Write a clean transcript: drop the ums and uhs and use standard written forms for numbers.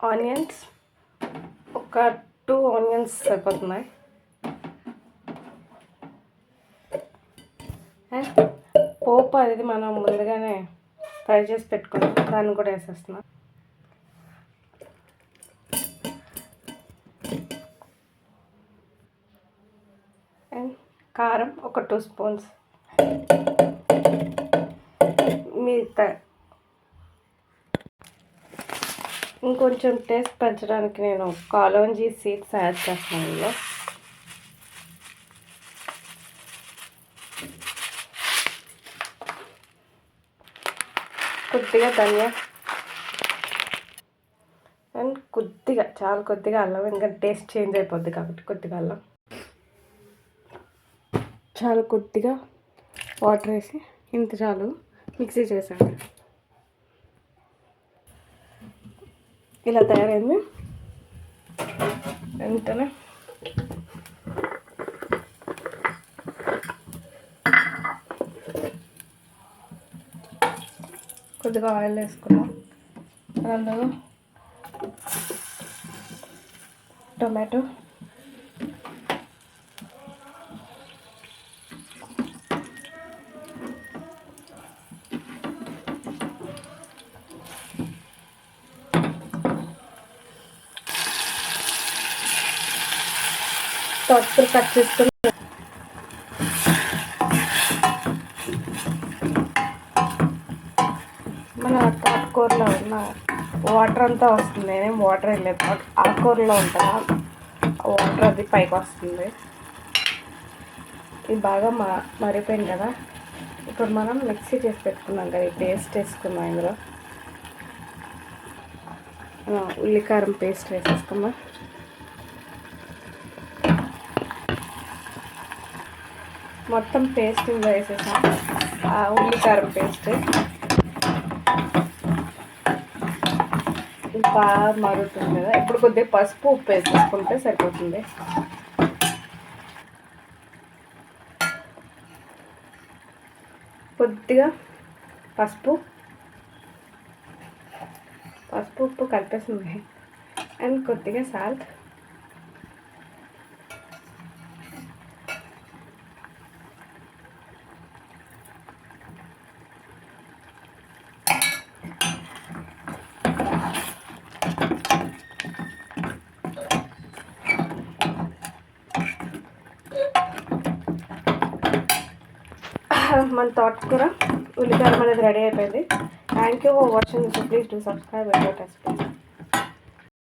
Onions ఒక 2 onions సరిపోతున్నాయి. And పోపు అనేది మనం ముందుగానే ఫ్రై చేసి పెట్టుకున్నాం, దాన్ని కూడా వేసేస్తున్నాం. అండ్ కారం ఒక 2 స్పూన్స్. ఇంకొంచెం టేస్ట్ పెంచడానికి నేను కాలోంజీ సీడ్స్ యాడ్ చేస్తున్నాను ఇందులో. కొద్దిగా ధనియా అండ్ చాలా కొద్దిగా అల్లం, ఇంకా టేస్ట్ చేంజ్ అయిపోద్ది కాబట్టి కొద్దిగా అల్లం, చాలా కొద్దిగా వాటర్ వేసి ఇంత చాలు మిక్సీ చేసాను. ఇలా తయారైంది. వెంటనే కొద్దిగా ఆయిల్ వేసుకున్నాం. అందులో టొమాటో, తొక్కలు కట్ చేసుకుని మన ఆకుకూరలో ఉన్న వాటర్ అంతా వస్తుంది. నేనేం వాటర్ వేయలేదు, ఆకుకూరలో ఉంటుంది వాటర్, అది పైకి వస్తుంది. ఇది బాగా మరిపోయింది కదా. ఇప్పుడు మనం మిక్సీ చేసి పెట్టుకున్నాం కదా, ఈ పేస్ట్ వేసుకున్నాం. ఇందులో ఉల్లికారం పేస్ట్ వేసేసుకున్నాం. మొత్తం పేస్ట్ ఇందులో వేసేసాం, ఉల్లికారం పేస్ట్. బాగా మరుగుతుంది కదా, ఇప్పుడు కొద్దిగా పసుపు ఉప్పు వేసేసుకుంటే సరిపోతుంది. కొద్దిగా పసుపు ఉప్పు కలిపేస్తుంది. అండ్ కొద్దిగా సాల్ట్, మన తోటకూర ఉల్లికారం అనేది రెడీ అయిపోయింది. Thank you for watching this. Please do subscribe and